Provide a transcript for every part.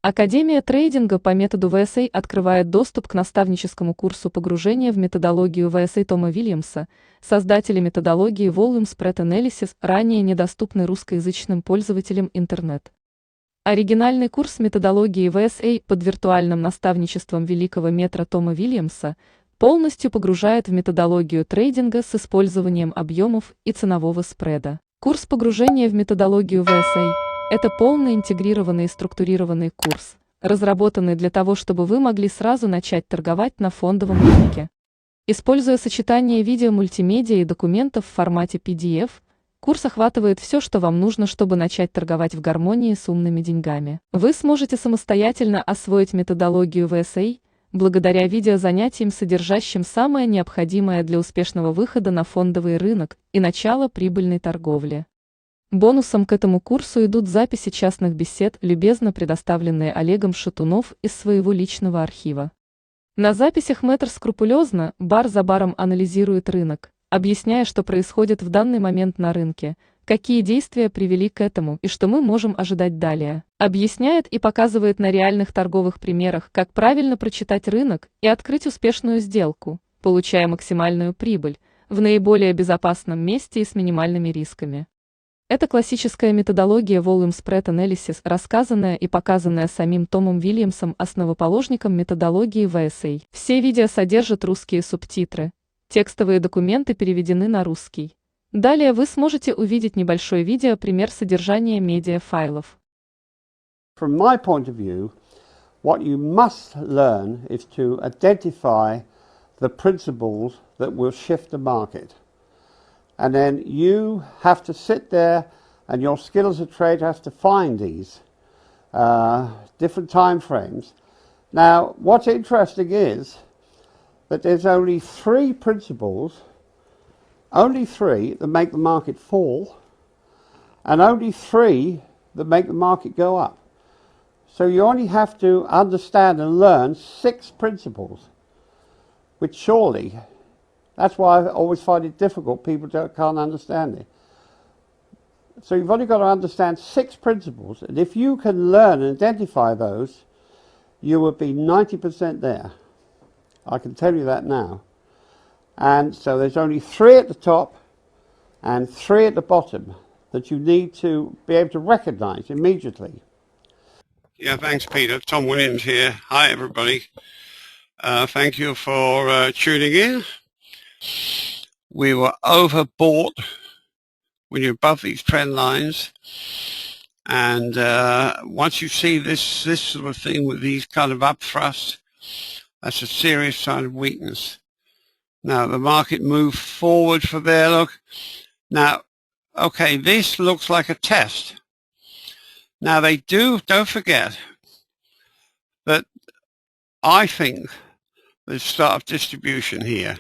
Академия трейдинга по методу VSA открывает доступ к наставническому курсу «Погружение в методологию VSA» Тома Вильямса, создателя методологии Volume Spread Analysis, ранее недоступной русскоязычным пользователям интернет. Оригинальный курс методологии VSA под виртуальным наставничеством великого метра Тома Вильямса полностью погружает в методологию трейдинга с использованием объемов и ценового спреда. Курс «Погружение в методологию VSA» – это полный интегрированный и структурированный курс, разработанный для того, чтобы вы могли сразу начать торговать на фондовом рынке. Используя сочетание видео, мультимедиа и документов в формате PDF, курс охватывает все, что вам нужно, чтобы начать торговать в гармонии с умными деньгами. Вы сможете самостоятельно освоить методологию VSA благодаря видеозанятиям, содержащим самое необходимое для успешного выхода на фондовый рынок и начала прибыльной торговли. Бонусом к этому курсу идут записи частных бесед, любезно предоставленные Олегом Шатунофф из своего личного архива. На записях мэтр скрупулезно, бар за баром анализирует рынок, объясняя, что происходит в данный момент на рынке, какие действия привели к этому и что мы можем ожидать далее. Объясняет и показывает на реальных торговых примерах, как правильно прочитать рынок и открыть успешную сделку, получая максимальную прибыль в наиболее безопасном месте и с минимальными рисками. Это классическая методология Volume Spread Analysis, рассказанная и показанная самим Томом Вильямсом, основоположником методологии VSA. Все видео содержат русские субтитры. Текстовые документы переведены на русский. Далее вы сможете увидеть небольшой видео пример содержания медиафайлов. From my point of view, what you must learn is to identify the principles that will shift the market. And then you have to sit there and your skill as a trader has to find these different time frames. Now, what's interesting is that there's only three principles, only three that make the market fall, and only three that make the market go up. So you only have to understand and learn 6 principles, which surely, that's why I always find it difficult, people can't understand it. So you've only got to understand 6 principles, and if you can learn and identify those, you will be 90% there. I can tell you that now. And so there's only 3 at the top and 3 at the bottom that you need to be able to recognize immediately. Yeah, thanks, Peter. Tom Williams here. Hi, everybody. Thank you for tuning in. We were overbought when you're above these trend lines. And once you see this sort of thing with these kind of up thrusts, that's a serious sign of weakness. Now, the market moved forward for there, look. Now, okay, this looks like a test. Now, don't forget that I think there's start of distribution here.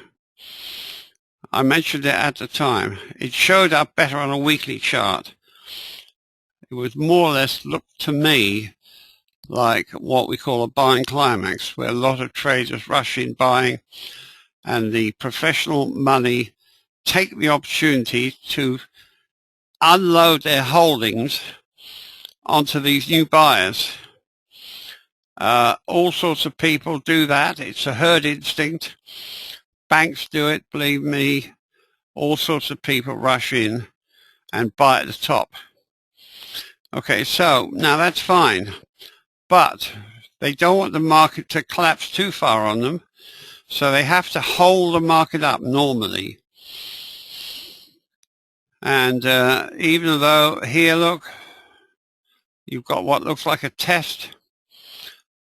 I mentioned it at the time. It showed up better on a weekly chart. It was more or less looked to me like what we call a buying climax, where a lot of traders rush in buying and the professional money take the opportunity to unload their holdings onto these new buyers. All sorts of people do that. It's a herd instinct. Banks do it, believe me. All sorts of people rush in and buy at the top. Okay, so now that's fine, but they don't want the market to collapse too far on them, so they have to hold the market up normally. And even though here, look, you've got what looks like a test,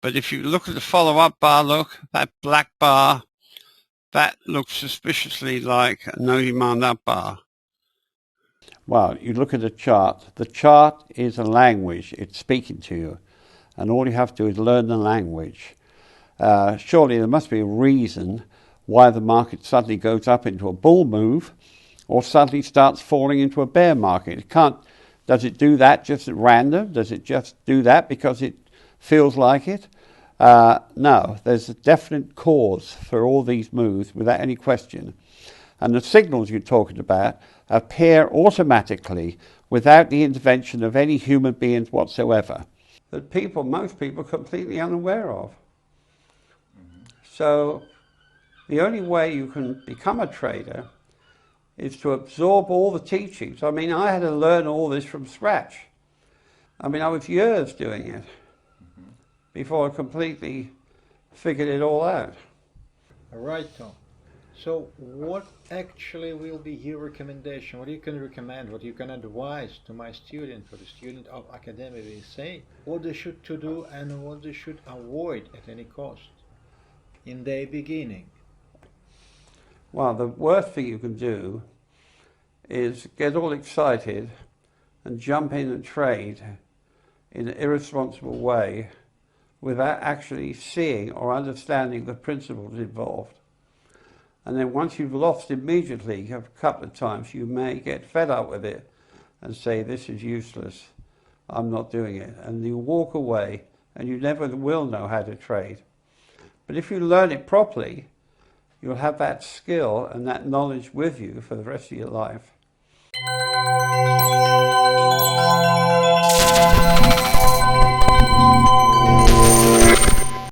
but if you look at the follow-up bar, look, that black bar, that looks suspiciously like a no demand up bar. Well, you look at the chart is a language, it's speaking to you, and all you have to do is learn the language. Surely there must be a reason why the market suddenly goes up into a bull move or suddenly starts falling into a bear market. Does it do that just at random? Does it just do that because it feels like it? No, there's a definite cause for all these moves without any question. And the signals you're talking about appear automatically without the intervention of any human beings whatsoever. that most people are completely unaware of. So the only way you can become a trader is to absorb all the teachings. I mean, I had to learn all this from scratch. I mean, I was years doing it before I completely figured it all out. All right, Tom. So what actually will be your recommendation? What you can recommend, what you can advise to my student, or the student of Academia VSA, what they should to do and what they should avoid at any cost in their beginning? Well, the worst thing you can do is get all excited and jump in and trade in an irresponsible way without actually seeing or understanding the principles involved. And then once you've lost immediately a couple of times, you may get fed up with it and say, this is useless, I'm not doing it. And you walk away and you never will know how to trade. But if you learn it properly, you'll have that skill and that knowledge with you for the rest of your life.